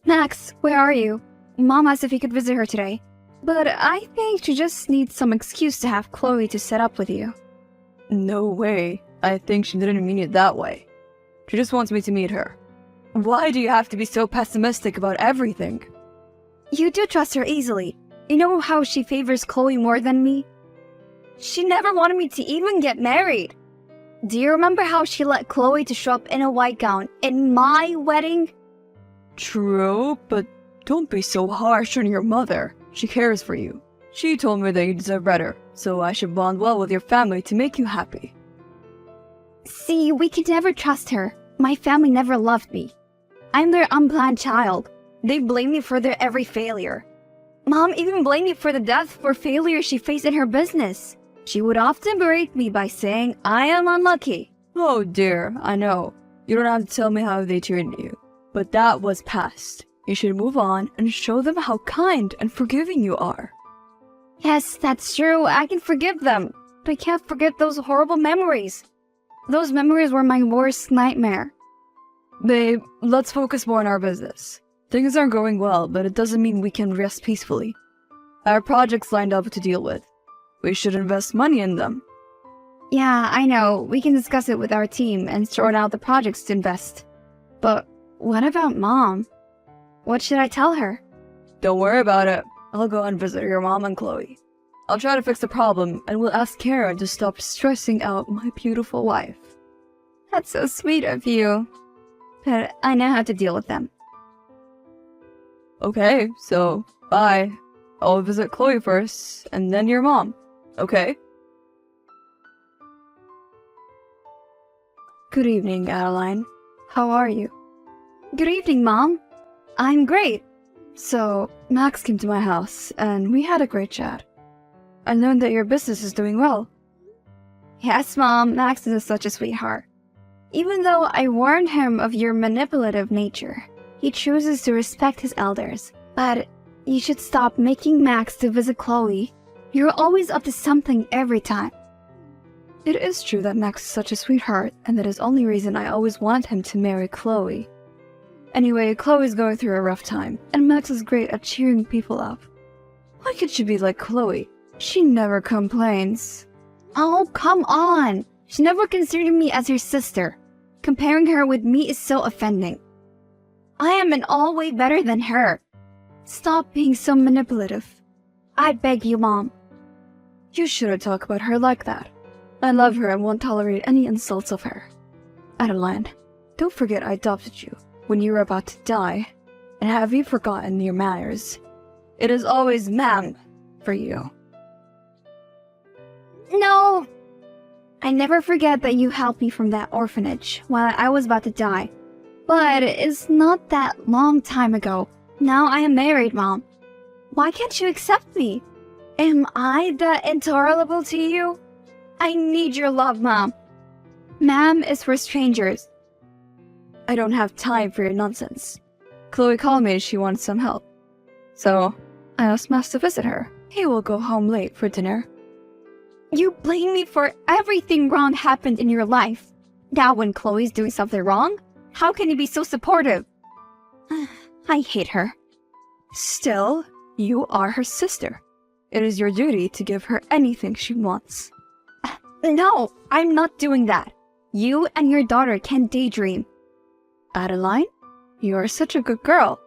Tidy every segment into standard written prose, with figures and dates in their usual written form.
Max, where are you? Mom asked if you could visit her today. But I think she just needs some excuse to have Chloe to set up with you. No way. I think she didn't mean it that way. She just wants me to meet her. Why do you have to be so pessimistic about everything? You do trust her easily. You know how she favors Chloe more than me? She never wanted me to even get married. Do you remember how she let Chloe to show up in a white gown in my wedding? True, but don't be so harsh on your mother. She cares for you. She told me that you deserve better, so I should bond well with your family to make you happy. See, we could never trust her. My family never loved me. I'm their unplanned child. They blame me for their every failure. Mom even blamed me for the death for failure she faced in her business. She would often berate me by saying I am unlucky. Oh dear, I know. You don't have to tell me how they treated you. But that was past. You should move on and show them how kind and forgiving you are. Yes, that's true. I can forgive them. But I can't forget those horrible memories. Those memories were my worst nightmare. Babe, let's focus more on our business. Things aren't going well, but it doesn't mean we can rest peacefully. Our projects lined up to deal with. We should invest money in them. Yeah, I know. We can discuss it with our team and sort out the projects to invest. But what about Mom? What should I tell her? Don't worry about it. I'll go and visit your mom and Chloe. I'll try to fix the problem, and we'll ask Karen to stop stressing out my beautiful wife. That's so sweet of you. But I know how to deal with them. Okay, so bye. I'll visit Chloe first, and then your mom. Okay? Good evening, Adeline. How are you? Good evening, Mom. I'm great. So, Max came to my house, and we had a great chat. I learned that your business is doing well. Yes, Mom, Max is such a sweetheart. Even though I warned him of your manipulative nature, he chooses to respect his elders. But you should stop making Max to visit Chloe. You're always up to something every time. It is true that Max is such a sweetheart, and that is the only reason I always want him to marry Chloe. Anyway, Chloe's going through a rough time, and Max is great at cheering people up. Why could she be like Chloe? She never complains. Oh, come on! She never considered me as her sister. Comparing her with me is so offending. I am in all way better than her. Stop being so manipulative. I beg you, Mom. You shouldn't talk about her like that. I love her and won't tolerate any insults of her. Adeline, don't forget I adopted you when you were about to die. And have you forgotten your manners? It is always ma'am for you. No! I never forget that you helped me from that orphanage while I was about to die. But it's not that long time ago. Now I am married, Mom. Why can't you accept me? Am I that intolerable to you? I need your love, Mom. Ma'am is for strangers. I don't have time for your nonsense. Chloe called me and she wants some help. So, I asked Max to visit her. He will go home late for dinner. You blame me for everything wrong happened in your life. Now when Chloe's doing something wrong, how can you be so supportive? I hate her. Still, you are her sister. It is your duty to give her anything she wants. No, I'm not doing that. You and your daughter can daydream. Adeline, you are such a good girl.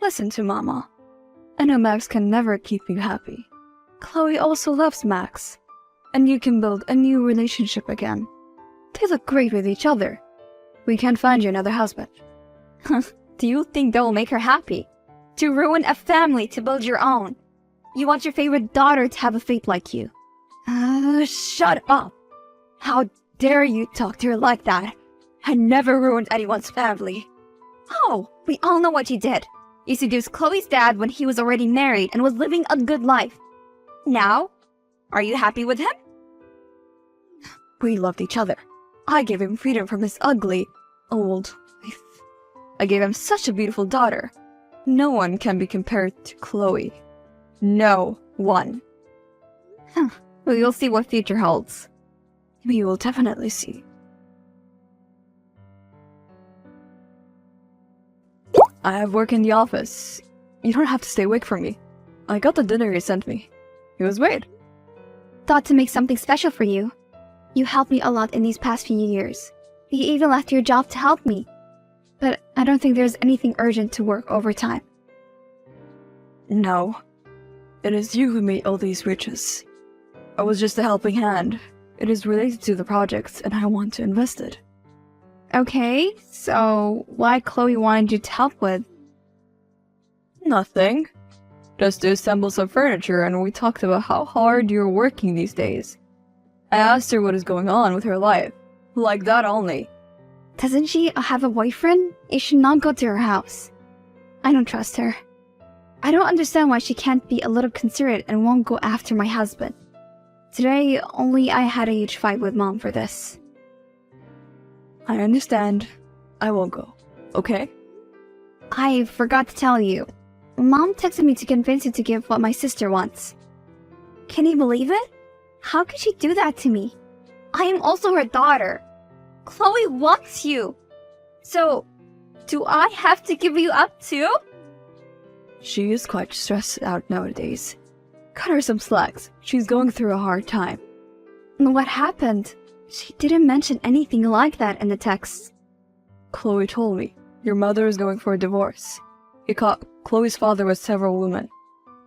Listen to Mama. I know Max can never keep you happy. Chloe also loves Max. And you can build a new relationship again. They look great with each other. We can find you another husband. Do you think that will make her happy? To ruin a family to build your own? You want your favorite daughter to have a fate like you? Shut up! How dare you talk to her like that? I never ruined anyone's family. Oh, we all know what you did. You seduced Chloe's dad when he was already married and was living a good life. Now, are you happy with him? We loved each other. I gave him freedom from his ugly, old wife. I gave him such a beautiful daughter. No one can be compared to Chloe. No one. Well, you'll see what future holds. We will definitely see. I have work in the office. You don't have to stay awake for me. I got the dinner you sent me. It was great. Thought to make something special for you. You helped me a lot in these past few years. You even left your job to help me. But I don't think there's anything urgent to work overtime. No. It is you who made all these riches. I was just a helping hand. It is related to the project, and I want to invest it. Okay, so why Chloe wanted you to help with? Nothing. Just to assemble some furniture, and we talked about how hard you're working these days. I asked her what is going on with her life. Like that only. Doesn't she have a boyfriend? You should not go to her house. I don't trust her. I don't understand why she can't be a little considerate and won't go after my husband. Today, only I had a huge fight with Mom for this. I understand. I won't go. Okay? I forgot to tell you. Mom texted me to convince you to give what my sister wants. Can you believe it? How could she do that to me? I am also her daughter. Chloe wants you. So, do I have to give you up too? She is quite stressed out nowadays. Cut her some slacks. She's going through a hard time. What happened? She didn't mention anything like that in the text. Chloe told me your mother is going for a divorce. He caught Chloe's father with several women.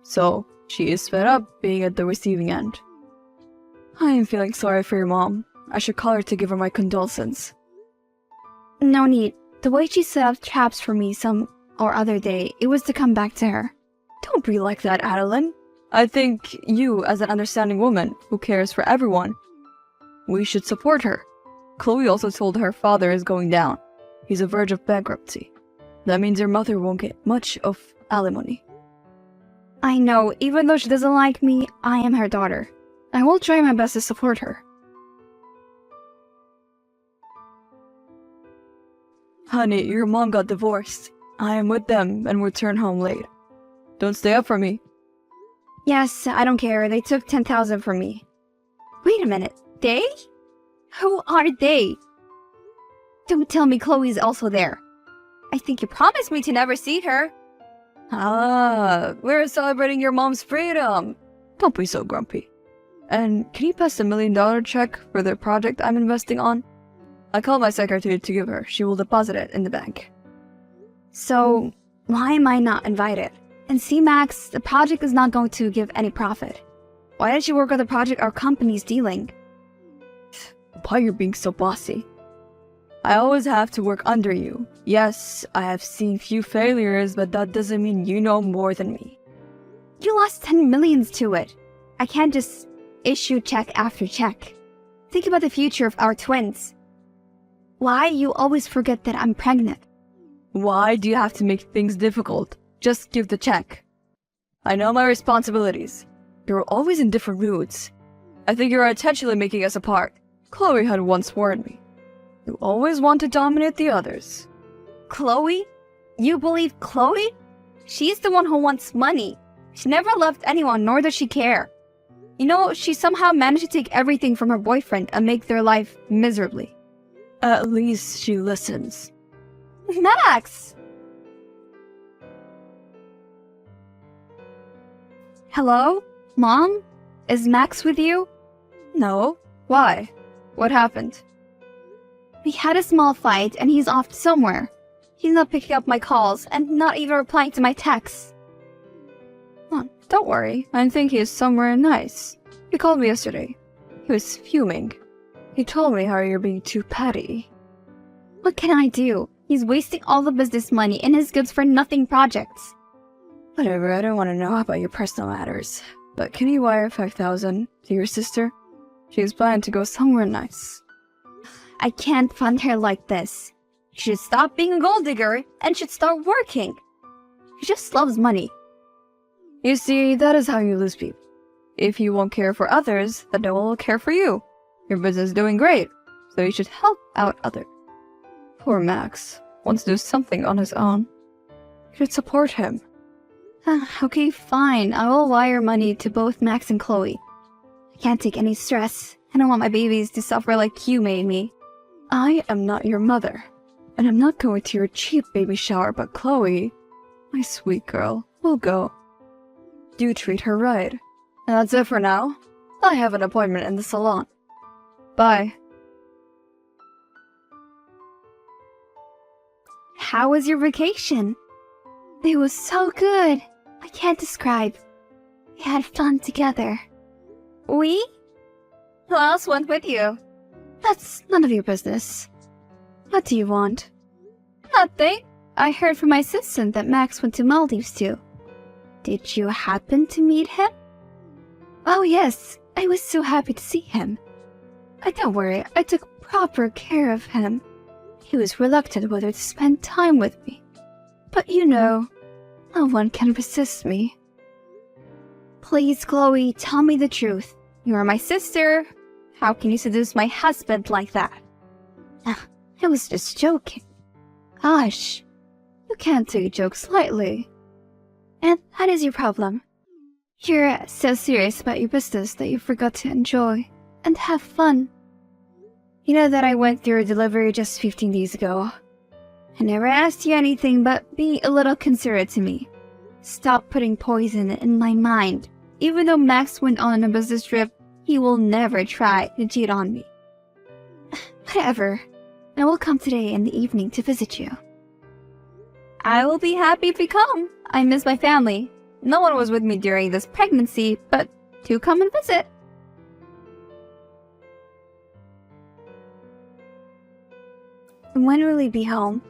So, she is fed up being at the receiving end. I am feeling sorry for your mom. I should call her to give her my condolences. No need. The way she set up traps for me some or other day, it was to come back to her. Don't be like that, Adeline. I think you, as an understanding woman who cares for everyone, we should support her. Chloe also told her father is going down. He's on the verge of bankruptcy. That means your mother won't get much of alimony. I know, even though she doesn't like me, I am her daughter. I will try my best to support her. Honey, your mom got divorced. I am with them and return home late. Don't stay up for me. Yes, I don't care. They took 10,000 from me. Wait a minute. They? Who are they? Don't tell me Chloe's also there. I think you promised me to never see her. Ah, we're celebrating your mom's freedom. Don't be so grumpy. And can you pass the $1 million check for the project I'm investing on? I called my secretary to give her. She will deposit it in the bank. So, why am I not invited? And see, Max, the project is not going to give any profit. Why did you work on the project our company's dealing? Why you're being so bossy? I always have to work under you. Yes, I have seen few failures, but that doesn't mean you know more than me. You lost 10 millions to it. I can't just issue check after check. Think about the future of our twins. Why you always forget that I'm pregnant? Why do you have to make things difficult? Just give the check. I know my responsibilities. You're always in different moods. I think you're intentionally making us apart. Chloe had once warned me. You always want to dominate the others. Chloe? You believe Chloe? She's the one who wants money. She never loved anyone, nor does she care. You know, she somehow managed to take everything from her boyfriend and make their life miserably. At least she listens. Max! Hello? Mom? Is Max with you? No. Why? What happened? We had a small fight and he's off somewhere. He's not picking up my calls and not even replying to my texts. Oh, don't worry. I think he is somewhere nice. He called me yesterday. He was fuming. He told me how you're being too petty. What can I do? He's wasting all the business money in his goods-for-nothing projects. Whatever, I don't want to know about your personal matters. But can you wire 5,000 to your sister? She's planning to go somewhere nice. I can't fund her like this. She should stop being a gold digger and should start working. She just loves money. You see, that is how you lose people. If you won't care for others, then no one will care for you. Your business is doing great, so you should help out others. Poor Max wants to do something on his own. You should support him. Okay, fine. I will wire money to both Max and Chloe. I can't take any stress. I don't want my babies to suffer like you made me. I am not your mother. And I'm not going to your cheap baby shower, but Chloe, my sweet girl, will go. Do treat her right. And that's it for now. I have an appointment in the salon. Bye. How was your vacation? It was so good. I can't describe. We had fun together. We? Who else went with you? That's none of your business. What do you want? Nothing. I heard from my assistant that Max went to Maldives too. Did you happen to meet him? Oh yes, I was so happy to see him. Don't worry, I took proper care of him. He was reluctant whether to spend time with me. But you know, no one can resist me. Please, Chloe, tell me the truth. You are my sister. How can you seduce my husband like that? I was just joking. Gosh, you can't take jokes lightly. And that is your problem. You're so serious about your business that you forgot to enjoy and have fun. You know that I went through a delivery just 15 days ago. I never asked you anything but be a little considerate to me. Stop putting poison in my mind. Even though Max went on a business trip, he will never try to cheat on me. Whatever. I will come today in the evening to visit you. I will be happy if you come. I miss my family. No one was with me during this pregnancy, but do come and visit. When will you be home?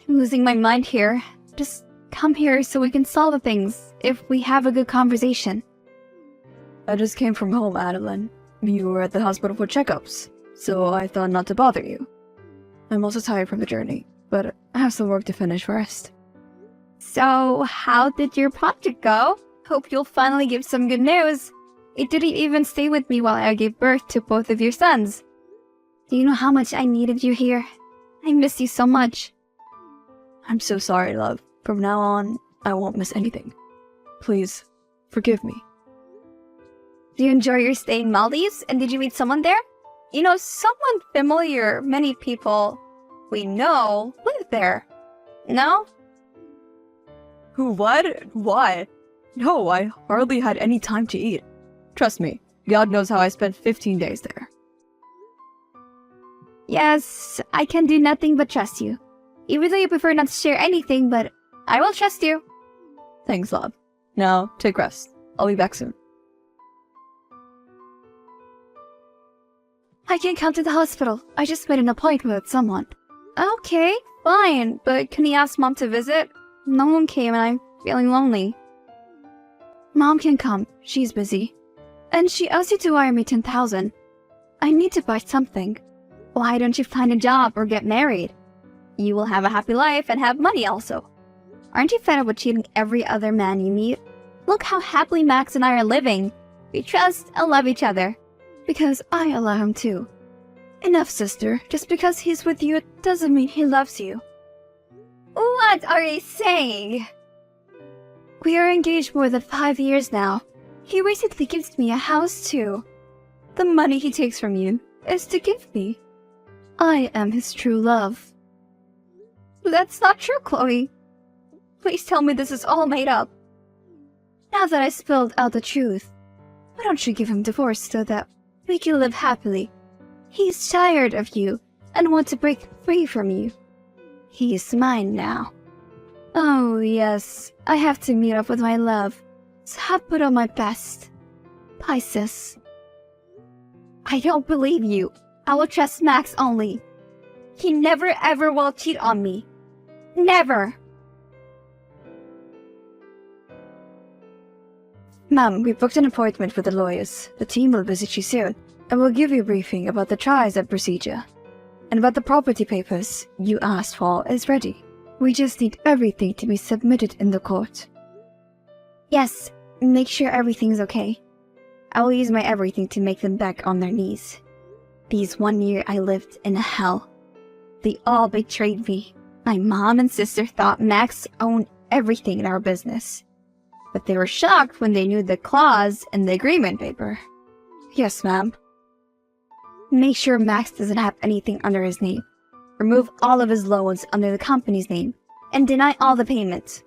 I'm losing my mind here. Just come here so we can solve the things if we have a good conversation. I just came from home, Adeline. You were at the hospital for checkups, so I thought not to bother you. I'm also tired from the journey, but I have some work to finish first. So, how did your project go? Hope you'll finally give some good news. It didn't even stay with me while I gave birth to both of your sons. Do you know how much I needed you here? I miss you so much. I'm so sorry, love. From now on, I won't miss anything. Please, forgive me. Do you enjoy your stay in Maldives? And did you meet someone there? You know, someone familiar. Many people we know live there. No? Who, what? Why? No, I hardly had any time to eat. Trust me, God knows how I spent 15 days there. Yes, I can do nothing but trust you. Even though you prefer not to share anything, but I will trust you. Thanks, love. Now, take rest. I'll be back soon. I can't come to the hospital. I just made an appointment with someone. Okay, fine, but can you ask Mom to visit? No one came and I'm feeling lonely. Mom can come. She's busy. And she asked you to wire me 10,000. I need to buy something. Why don't you find a job or get married? You will have a happy life and have money also. Aren't you fed up with cheating every other man you meet? Look how happily Max and I are living. We trust and love each other. Because I allow him to. Enough, sister. Just because he's with you doesn't mean he loves you. What are you saying? We are engaged more than 5 years now. He recently gives me a house too. The money he takes from you is to give me. I am his true love. That's not true, Chloe. Please tell me this is all made up. Now that I spilled out the truth, why don't you give him divorce so that we can live happily? He's tired of you and wants to break free from you. He is mine now. Oh yes, I have to meet up with my love, so I put on my best. Bye, sis. I don't believe you. I will trust Max only. He never ever will cheat on me. Never. Ma'am, we booked an appointment with the lawyers. The team will visit you soon, and will give you a briefing about the trials and procedure. And about the property papers you asked for is ready. We just need everything to be submitted in the court. Yes, make sure everything's okay. I will use my everything to make them back on their knees. These 1 year I lived in hell. They all betrayed me. My mom and sister thought Max owned everything in our business. But they were shocked when they knew the clause in the agreement paper. Yes, ma'am. Make sure Max doesn't have anything under his name. remove all of his loans under the company's name, and deny all the payments.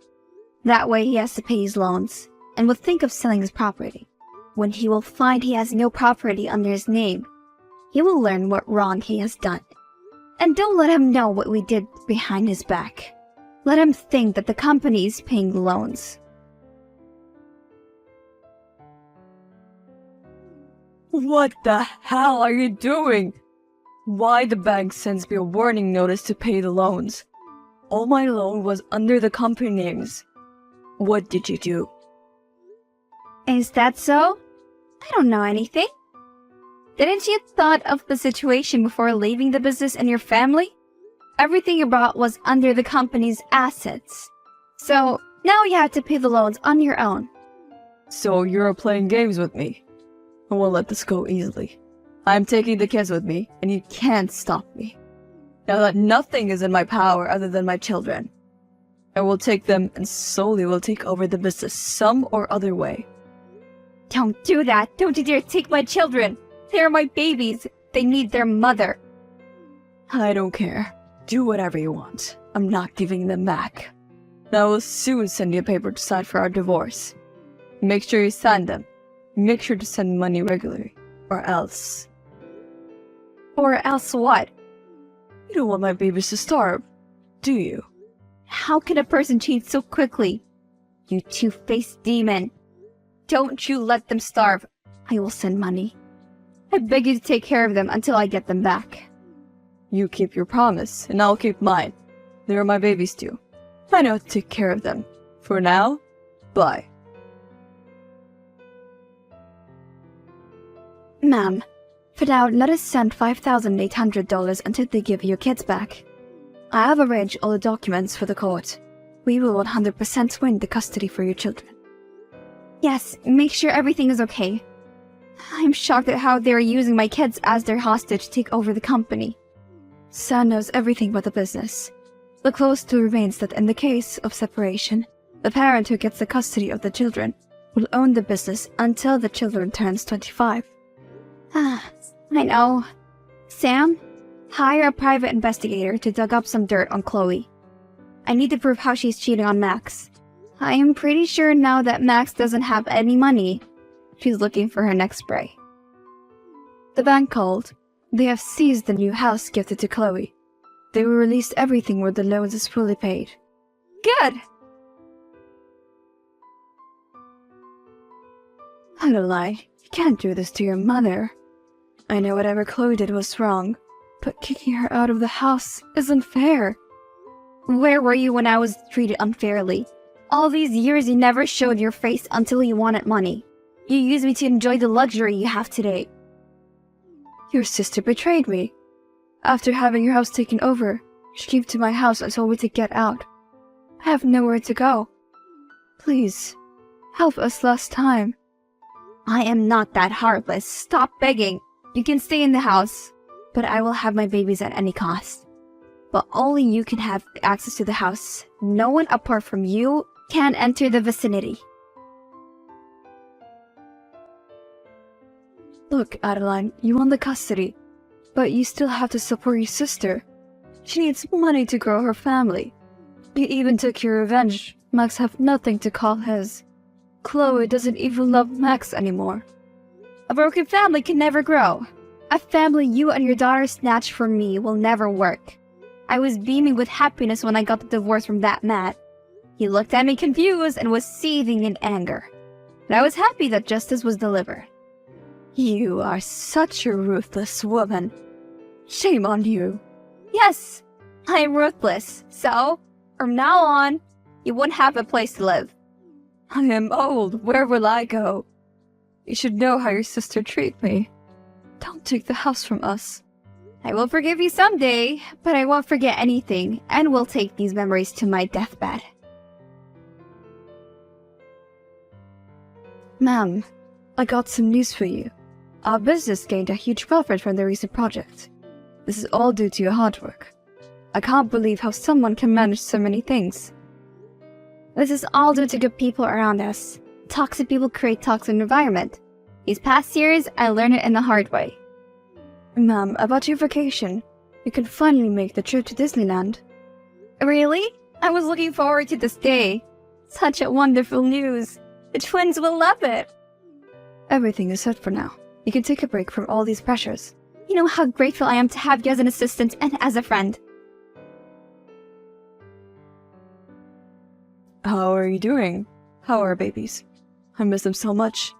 That way he has to pay his loans, and will think of selling his property. When he will find he has no property under his name, he will learn what wrong he has done. And don't let him know what we did behind his back. Let him think that the company is paying the loans. What the hell are you doing? Why the bank sends me a warning notice to pay the loans? All my loan was under the company names. What did you do? Is that so? I don't know anything. Didn't you thought of the situation before leaving the business and your family? Everything you bought was under the company's assets. So now you have to pay the loans on your own. So you're playing games with me? I won't let this go easily. I'm taking the kids with me, and you can't stop me. Now that nothing is in my power other than my children, I will take them and slowly will take over the business some or other way. Don't do that. Don't you dare take my children. They're my babies. They need their mother. I don't care. Do whatever you want. I'm not giving them back. I will soon send you a paper to sign for our divorce. Make sure you sign them. Make sure to send money regularly, or else. Or else what? You don't want my babies to starve, do you? How can a person change so quickly? You two-faced demon. Don't you let them starve. I will send money. I beg you to take care of them until I get them back. You keep your promise, and I'll keep mine. They're my babies too. I know how to take care of them. For now, bye. Ma'am, for now, let us send $5,800 until they give your kids back. I have arranged all the documents for the court. We will 100% win the custody for your children. Yes, make sure everything is okay. I'm shocked at how they are using my kids as their hostage to take over the company. Sam knows everything about the business. The clause still remains that in the case of separation, the parent who gets the custody of the children will own the business until the children turns 25. I know. Sam, hire a private investigator to dig up some dirt on Chloe. I need to prove how she's cheating on Max. I am pretty sure now that Max doesn't have any money. She's looking for her next prey. The bank called. They have seized the new house gifted to Chloe. They will release everything where the loans is fully paid. Good! I don't lie. You can't do this to your mother. I know whatever Chloe did was wrong, but kicking her out of the house isn't fair. Where were you when I was treated unfairly? All these years you never showed your face until you wanted money. You used me to enjoy the luxury you have today. Your sister betrayed me. After having your house taken over, she came to my house and told me to get out. I have nowhere to go. Please, help us last time. I am not that heartless. Stop begging. You can stay in the house, but I will have my babies at any cost. But only you can have access to the house. No one apart from you can enter the vicinity. Look, Adeline, you want the custody, but you still have to support your sister. She needs money to grow her family. You even took your revenge. Max have nothing to call his. Chloe doesn't even love Max anymore. A broken family can never grow. A family you and your daughter snatched from me will never work. I was beaming with happiness when I got the divorce from that man. He looked at me confused and was seething in anger. But I was happy that justice was delivered. You are such a ruthless woman. Shame on you. Yes, I am ruthless. So, from now on, you won't have a place to live. I am old. Where will I go? You should know how your sister treats me. Don't take the house from us. I will forgive you someday, but I won't forget anything and will take these memories to my deathbed. Ma'am, I got some news for you. Our business gained a huge profit from the recent project. This is all due to your hard work. I can't believe how someone can manage so many things. This is all due to good people around us. Toxic people create toxic environment. These past years, I learned it in the hard way. Ma'am, about your vacation. you can finally make the trip to Disneyland. Really? I was looking forward to this day. Such a wonderful news. The twins will love it. Everything is set for now. You can take a break from all these pressures. You know how grateful I am to have you as an assistant and as a friend. How are you doing? How are our babies? I miss them so much.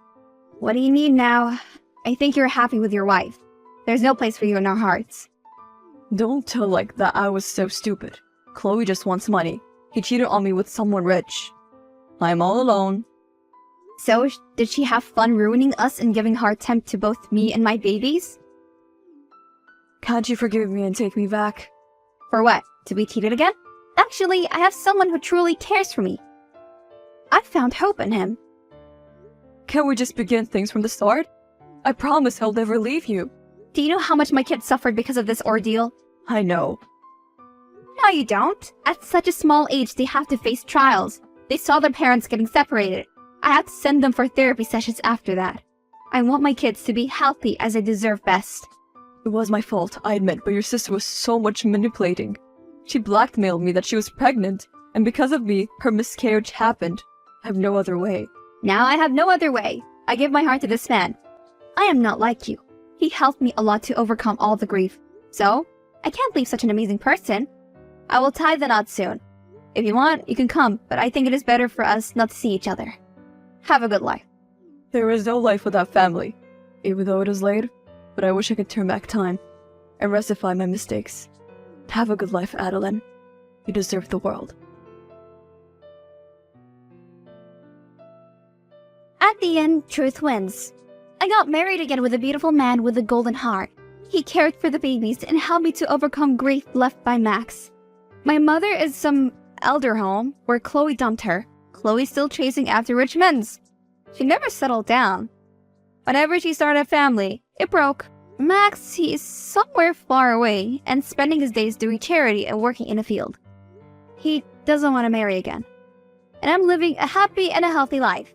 What do you need now? I think you're happy with your wife. There's no place for you in our hearts. Don't tell like that I was so stupid. Chloe just wants money. He cheated on me with someone rich. I'm all alone. So, did she have fun ruining us and giving hard time to both me and my babies? Can't you forgive me and take me back? For what? To be cheated again? Actually, I have someone who truly cares for me. I found hope in him. Can't we just begin things from the start? I promise he'll never leave you. Do you know how much my kids suffered because of this ordeal? I know. No, you don't. At such a small age, they have to face trials. They saw their parents getting separated. I had to send them for therapy sessions after that. I want my kids to be healthy as I deserve best. It was my fault, I admit, but your sister was so much manipulating. She blackmailed me that she was pregnant, and because of me, her miscarriage happened. I have no other way. Now I have no other way. I give my heart to this man. I am not like you. He helped me a lot to overcome all the grief. So, I can't leave such an amazing person. I will tie the knot soon. If you want, you can come, but I think it is better for us not to see each other. Have a good life. There is no life without family, even though it is late, but I wish I could turn back time and rectify my mistakes. Have a good life, Adeline. You deserve the world. At the end, truth wins. I got married again with a beautiful man with a golden heart. He cared for the babies and helped me to overcome grief left by Max. My mother is some elder home where Chloe dumped her. Chloe's still chasing after rich men's. She never settled down. Whenever she started a family, it broke. Max, he is somewhere far away and spending his days doing charity and working in a field. He doesn't want to marry again. And I'm living a happy and a healthy life.